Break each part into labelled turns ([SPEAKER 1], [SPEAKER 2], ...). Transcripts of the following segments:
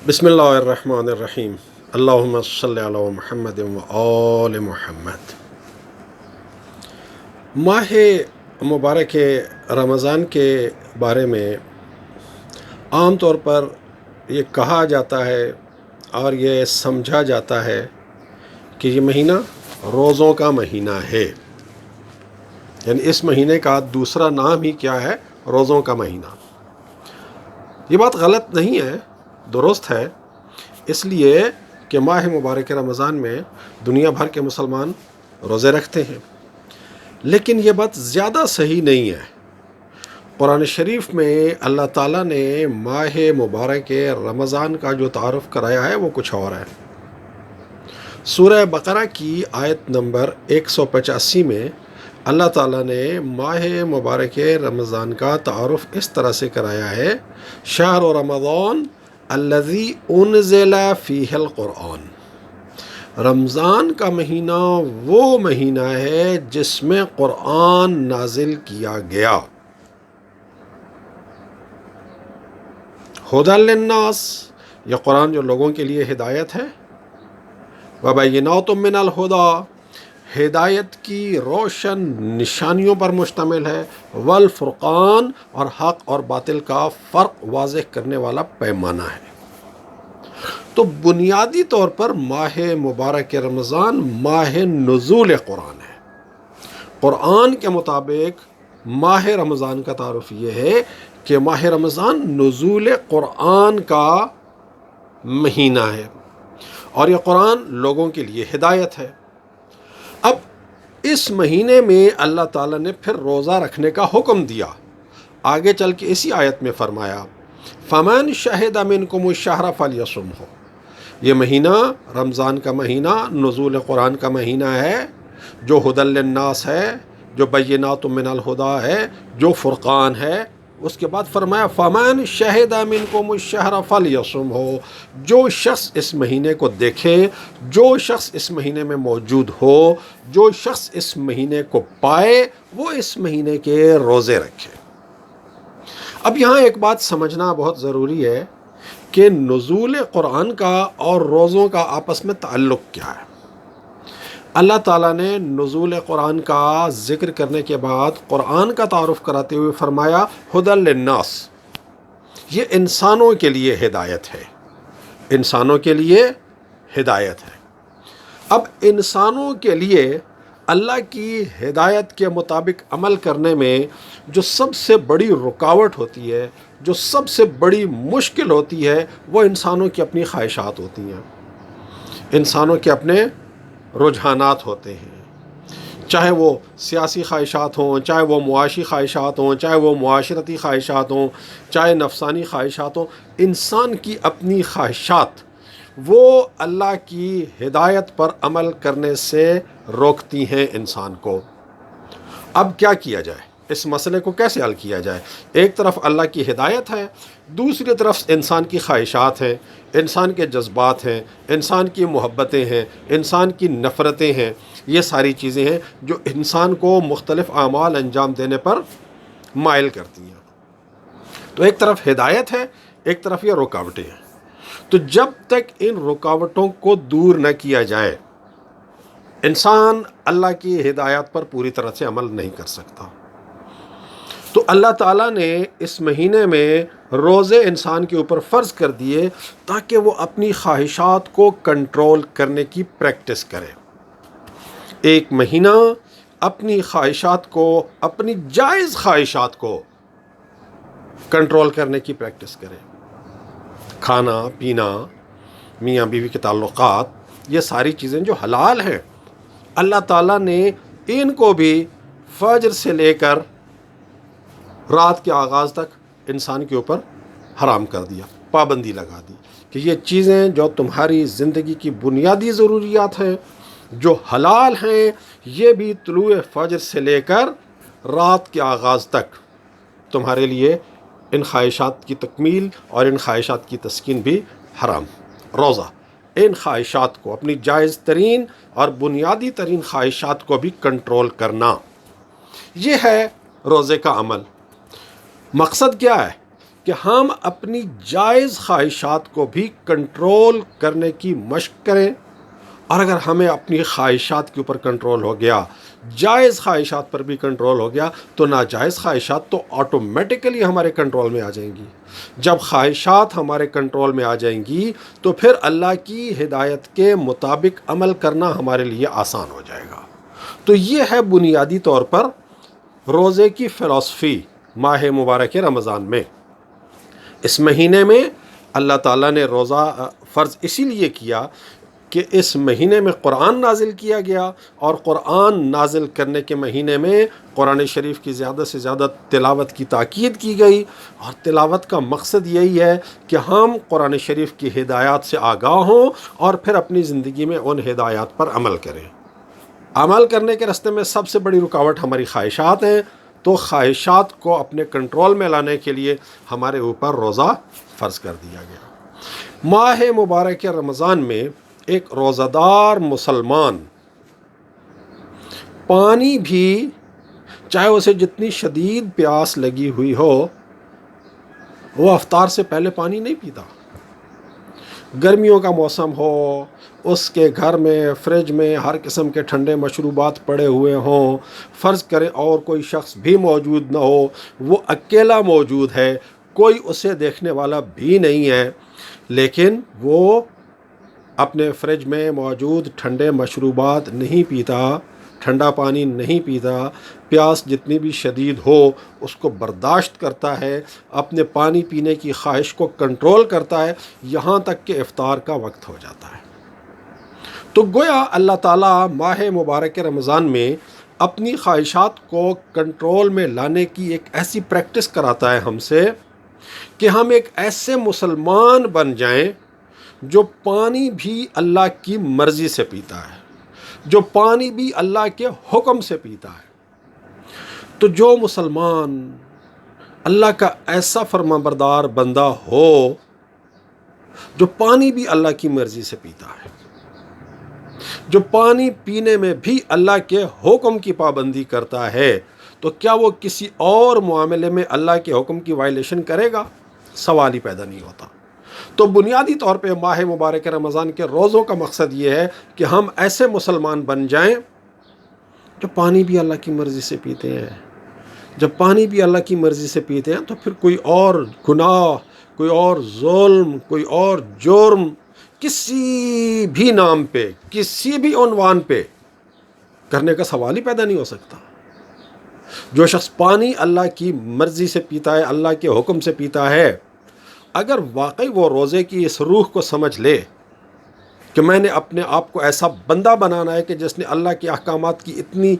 [SPEAKER 1] بسم اللہ الرحمن الرحیم اللہم صلی علی محمد و آل محمد۔ ماہ مبارک رمضان کے بارے میں عام طور پر یہ کہا جاتا ہے اور یہ سمجھا جاتا ہے کہ یہ مہینہ روزوں کا مہینہ ہے، یعنی اس مہینے کا دوسرا نام ہی کیا ہے؟ روزوں کا مہینہ۔ یہ بات غلط نہیں ہے، درست ہے، اس لیے کہ ماہ مبارک رمضان میں دنیا بھر کے مسلمان روزے رکھتے ہیں، لیکن یہ بات زیادہ صحیح نہیں ہے۔ قرآن شریف میں اللہ تعالیٰ نے ماہ مبارک رمضان کا جو تعارف کرایا ہے وہ کچھ اور ہے۔ سورہ بقرہ کی آیت نمبر 185 میں اللہ تعالیٰ نے ماہ مبارک رمضان کا تعارف اس طرح سے کرایا ہے: شہر رمضان الذی انزل فیہ القرآن۔ رمضان کا مہینہ وہ مہینہ ہے جس میں قرآن نازل کیا گیا۔ ھدی للناس، یہ قرآن جو لوگوں کے لیے ہدایت ہے، وبینات من الہدی، ہدایت کی روشن نشانیوں پر مشتمل ہے، والفرقان، اور حق اور باطل کا فرق واضح کرنے والا پیمانہ ہے۔ تو بنیادی طور پر ماہ مبارک رمضان ماہ نزول قرآن ہے۔ قرآن کے مطابق ماہ رمضان کا تعارف یہ ہے کہ ماہ رمضان نزول قرآن کا مہینہ ہے، اور یہ قرآن لوگوں کے لیے ہدایت ہے۔ اب اس مہینے میں اللہ تعالیٰ نے پھر روزہ رکھنے کا حکم دیا۔ آگے چل کے اسی آیت میں فرمایا: فَمَنْ شَهِدَ مِنْكُمُ الشَّهْرَ فَلْيَصُمْهُ۔ یہ مہینہ رمضان کا مہینہ نزول قرآن کا مہینہ ہے، جو ھدی للناس ہے، جو بینات من الہدی ہے، جو فرقان ہے۔ اس کے بعد فرمایا: فَمَنْ شَهِدَ مِنْكُمُ الشَّهْرَ فَلْيَصُمْهُ۔ جو شخص اس مہینے کو دیکھے، جو شخص اس مہینے میں موجود ہو، جو شخص اس مہینے کو پائے، وہ اس مہینے کے روزے رکھے۔ اب یہاں ایک بات سمجھنا بہت ضروری ہے کہ نزول قرآن کا اور روزوں کا آپس میں تعلق کیا ہے۔ اللہ تعالیٰ نے نزول قرآن کا ذکر کرنے کے بعد قرآن کا تعارف کراتے ہوئے فرمایا: ھدی للناس، یہ انسانوں کے لیے ہدایت ہے، انسانوں کے لیے ہدایت ہے۔ اب انسانوں کے لیے اللہ کی ہدایت کے مطابق عمل کرنے میں جو سب سے بڑی رکاوٹ ہوتی ہے، جو سب سے بڑی مشکل ہوتی ہے، وہ انسانوں کی اپنی خواہشات ہوتی ہیں، انسانوں کے اپنے رجحانات ہوتے ہیں، چاہے وہ سیاسی خواہشات ہوں، چاہے وہ معاشی خواہشات ہوں، چاہے وہ معاشرتی خواہشات ہوں، چاہے نفسانی خواہشات ہوں۔ انسان کی اپنی خواہشات وہ اللہ کی ہدایت پر عمل کرنے سے روکتی ہیں انسان کو۔ اب کیا کیا جائے؟ اس مسئلے کو کیسے حل کیا جائے؟ ایک طرف اللہ کی ہدایت ہے، دوسری طرف انسان کی خواہشات ہیں، انسان کے جذبات ہیں، انسان کی محبتیں ہیں، انسان کی نفرتیں ہیں۔ یہ ساری چیزیں ہیں جو انسان کو مختلف اعمال انجام دینے پر مائل کرتی ہیں۔ تو ایک طرف ہدایت ہے، ایک طرف یہ رکاوٹیں ہیں۔ تو جب تک ان رکاوٹوں کو دور نہ کیا جائے، انسان اللہ کی ہدایت پر پوری طرح سے عمل نہیں کر سکتا۔ تو اللہ تعالیٰ نے اس مہینے میں روزے انسان کے اوپر فرض کر دیے تاکہ وہ اپنی خواہشات کو کنٹرول کرنے کی پریکٹس کرے۔ ایک مہینہ اپنی خواہشات کو، اپنی جائز خواہشات کو کنٹرول کرنے کی پریکٹس کرے۔ کھانا پینا، میاں بیوی کے تعلقات، یہ ساری چیزیں جو حلال ہیں، اللہ تعالیٰ نے ان کو بھی فجر سے لے کر رات کے آغاز تک انسان کے اوپر حرام کر دیا، پابندی لگا دی کہ یہ چیزیں جو تمہاری زندگی کی بنیادی ضروریات ہیں، جو حلال ہیں، یہ بھی طلوع فجر سے لے کر رات کے آغاز تک تمہارے لیے ان خواہشات کی تکمیل اور ان خواہشات کی تسکین بھی حرام۔ روزہ ان خواہشات کو، اپنی جائز ترین اور بنیادی ترین خواہشات کو بھی کنٹرول کرنا، یہ ہے روزے کا عمل۔ مقصد کیا ہے کہ ہم اپنی جائز خواہشات کو بھی کنٹرول کرنے کی مشق کریں، اور اگر ہمیں اپنی خواہشات کے اوپر کنٹرول ہو گیا، جائز خواہشات پر بھی کنٹرول ہو گیا، تو ناجائز خواہشات تو آٹومیٹکلی ہمارے کنٹرول میں آ جائیں گی۔ جب خواہشات ہمارے کنٹرول میں آ جائیں گی تو پھر اللہ کی ہدایت کے مطابق عمل کرنا ہمارے لیے آسان ہو جائے گا۔ تو یہ ہے بنیادی طور پر روزے کی فلسفی ماہ مبارک رمضان میں۔ اس مہینے میں اللہ تعالیٰ نے روزہ فرض اسی لیے کیا کہ اس مہینے میں قرآن نازل کیا گیا، اور قرآن نازل کرنے کے مہینے میں قرآن شریف کی زیادہ سے زیادہ تلاوت کی تاکید کی گئی، اور تلاوت کا مقصد یہی ہے کہ ہم قرآن شریف کی ہدایات سے آگاہ ہوں اور پھر اپنی زندگی میں ان ہدایات پر عمل کریں۔ عمل کرنے کے راستے میں سب سے بڑی رکاوٹ ہماری خواہشات ہیں، تو خواہشات کو اپنے کنٹرول میں لانے کے لیے ہمارے اوپر روزہ فرض کر دیا گیا۔ ماہ مبارک رمضان میں ایک روزہ دار مسلمان پانی بھی، چاہے اسے جتنی شدید پیاس لگی ہوئی ہو، وہ افطار سے پہلے پانی نہیں پیتا۔ گرمیوں کا موسم ہو، اس کے گھر میں فریج میں ہر قسم کے ٹھنڈے مشروبات پڑے ہوئے ہوں، فرض کریں اور کوئی شخص بھی موجود نہ ہو، وہ اکیلا موجود ہے، کوئی اسے دیکھنے والا بھی نہیں ہے، لیکن وہ اپنے فریج میں موجود ٹھنڈے مشروبات نہیں پیتا، ٹھنڈا پانی نہیں پیتا، پیاس جتنی بھی شدید ہو اس کو برداشت کرتا ہے، اپنے پانی پینے کی خواہش کو کنٹرول کرتا ہے، یہاں تک کہ افطار کا وقت ہو جاتا ہے۔ تو گویا اللہ تعالیٰ ماہ مبارک رمضان میں اپنی خواہشات کو کنٹرول میں لانے کی ایک ایسی پریکٹس کراتا ہے ہم سے کہ ہم ایک ایسے مسلمان بن جائیں جو پانی بھی اللہ کی مرضی سے پیتا ہے، جو پانی بھی اللہ کے حکم سے پیتا ہے۔ تو جو مسلمان اللہ کا ایسا فرمانبردار بندہ ہو جو پانی بھی اللہ کی مرضی سے پیتا ہے، جو پانی پینے میں بھی اللہ کے حکم کی پابندی کرتا ہے، تو کیا وہ کسی اور معاملے میں اللہ کے حکم کی وائلیشن کرے گا؟ سوال ہی پیدا نہیں ہوتا۔ تو بنیادی طور پہ ماہ مبارک رمضان کے روزوں کا مقصد یہ ہے کہ ہم ایسے مسلمان بن جائیں جو پانی بھی اللہ کی مرضی سے پیتے ہیں۔ جب پانی بھی اللہ کی مرضی سے پیتے ہیں تو پھر کوئی اور گناہ، کوئی اور ظلم، کوئی اور جرم کسی بھی نام پہ، کسی بھی عنوان پہ کرنے کا سوال ہی پیدا نہیں ہو سکتا۔ جو شخص پانی اللہ کی مرضی سے پیتا ہے، اللہ کے حکم سے پیتا ہے، اگر واقعی وہ روزے کی اس روح کو سمجھ لے کہ میں نے اپنے آپ کو ایسا بندہ بنانا ہے کہ جس نے اللہ کے احکامات کی اتنی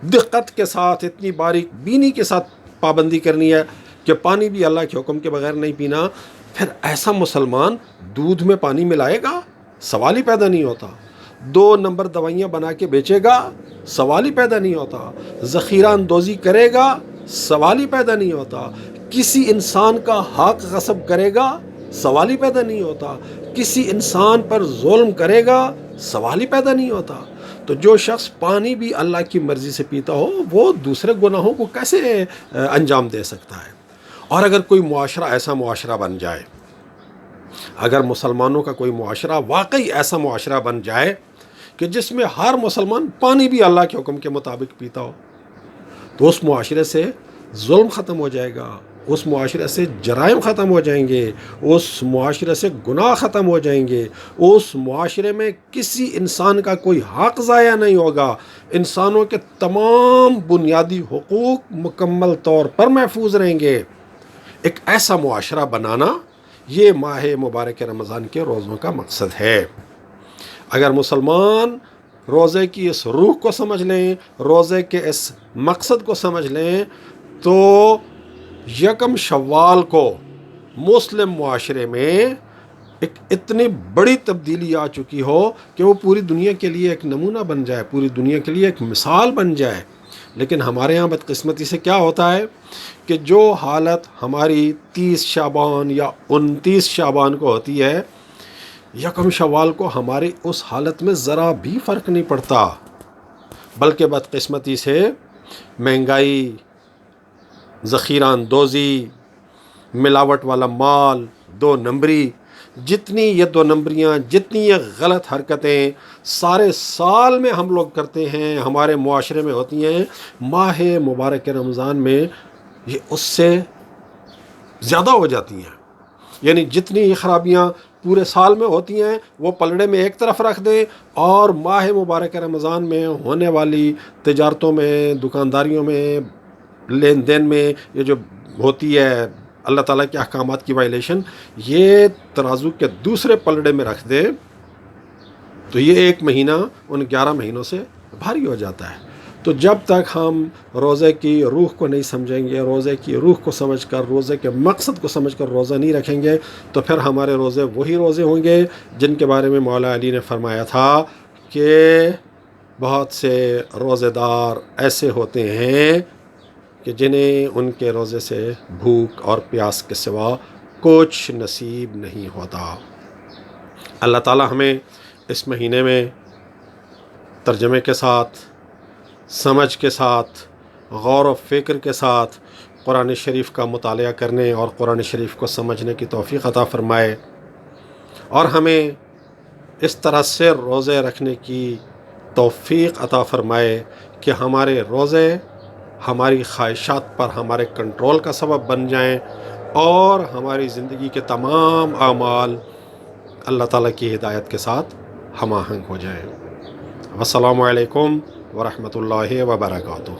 [SPEAKER 1] دقت کے ساتھ، اتنی باریک بینی کے ساتھ پابندی کرنی ہے کہ پانی بھی اللہ کے حکم کے بغیر نہیں پینا، پھر ایسا مسلمان دودھ میں پانی ملائے گا؟ سوال ہی پیدا نہیں ہوتا۔ 2 نمبر دوائیاں بنا کے بیچے گا؟ سوال ہی پیدا نہیں ہوتا۔ ذخیرہ اندوزی کرے گا؟ سوال ہی پیدا نہیں ہوتا۔ کسی انسان کا حق غصب کرے گا؟ سوال ہی پیدا نہیں ہوتا۔ کسی انسان پر ظلم کرے گا؟ سوال ہی پیدا نہیں ہوتا۔ تو جو شخص پانی بھی اللہ کی مرضی سے پیتا ہو وہ دوسرے گناہوں کو کیسے انجام دے سکتا ہے؟ اور اگر کوئی معاشرہ ایسا معاشرہ بن جائے، اگر مسلمانوں کا کوئی معاشرہ واقعی ایسا معاشرہ بن جائے کہ جس میں ہر مسلمان پانی بھی اللہ کے حکم کے مطابق پیتا ہو، تو اس معاشرے سے ظلم ختم ہو جائے گا، اس معاشرے سے جرائم ختم ہو جائیں گے، اس معاشرے سے گناہ ختم ہو جائیں گے، اس معاشرے میں کسی انسان کا کوئی حق ضائع نہیں ہوگا، انسانوں کے تمام بنیادی حقوق مکمل طور پر محفوظ رہیں گے۔ ایک ایسا معاشرہ بنانا یہ ماہ مبارک رمضان کے روزوں کا مقصد ہے۔ اگر مسلمان روزے کی اس روح کو سمجھ لیں، روزے کے اس مقصد کو سمجھ لیں، تو 1 شوال کو مسلم معاشرے میں ایک اتنی بڑی تبدیلی آ چکی ہو کہ وہ پوری دنیا کے لیے ایک نمونہ بن جائے، پوری دنیا کے لیے ایک مثال بن جائے۔ لیکن ہمارے ہاں بدقسمتی سے کیا ہوتا ہے کہ جو حالت ہماری 30 شعبان یا 29 شعبان کو ہوتی ہے، 1 شوال کو ہماری اس حالت میں ذرا بھی فرق نہیں پڑتا، بلکہ بدقسمتی سے مہنگائی، ذخیرہ اندوزی، ملاوٹ والا مال، 2 نمبری، جتنی یہ 2 نمبریاں، جتنی یہ غلط حرکتیں سارے سال میں ہم لوگ کرتے ہیں، ہمارے معاشرے میں ہوتی ہیں، ماہ مبارک رمضان میں یہ اس سے زیادہ ہو جاتی ہیں۔ یعنی جتنی یہ خرابیاں پورے سال میں ہوتی ہیں وہ پلڑے میں ایک طرف رکھ دیں، اور ماہ مبارک رمضان میں ہونے والی تجارتوں میں، دکانداریوں میں، لین دین میں یہ جو ہوتی ہے اللہ تعالیٰ کے احکامات کی وائلیشن، یہ ترازو کے دوسرے پلڑے میں رکھ دیں تو یہ 1 مہینہ ان 11 مہینوں سے بھاری ہو جاتا ہے۔ تو جب تک ہم روزے کی روح کو نہیں سمجھیں گے، روزے کی روح کو سمجھ کر، روزے کے مقصد کو سمجھ کر روزہ نہیں رکھیں گے، تو پھر ہمارے روزے وہی روزے ہوں گے جن کے بارے میں مولا علی نے فرمایا تھا کہ بہت سے روزے دار ایسے ہوتے ہیں کہ جنہیں ان کے روزے سے بھوک اور پیاس کے سوا کچھ نصیب نہیں ہوتا۔ اللہ تعالی ہمیں اس مہینے میں ترجمے کے ساتھ، سمجھ کے ساتھ، غور و فکر کے ساتھ قرآن شریف کا مطالعہ کرنے اور قرآن شریف کو سمجھنے کی توفیق عطا فرمائے، اور ہمیں اس طرح سے روزے رکھنے کی توفیق عطا فرمائے کہ ہمارے روزے ہماری خواہشات پر ہمارے کنٹرول کا سبب بن جائیں، اور ہماری زندگی کے تمام اعمال اللہ تعالیٰ کی ہدایت کے ساتھ ہم آہنگ ہو جائیں۔ السلام علیکم ورحمۃ اللہ وبرکاتہ۔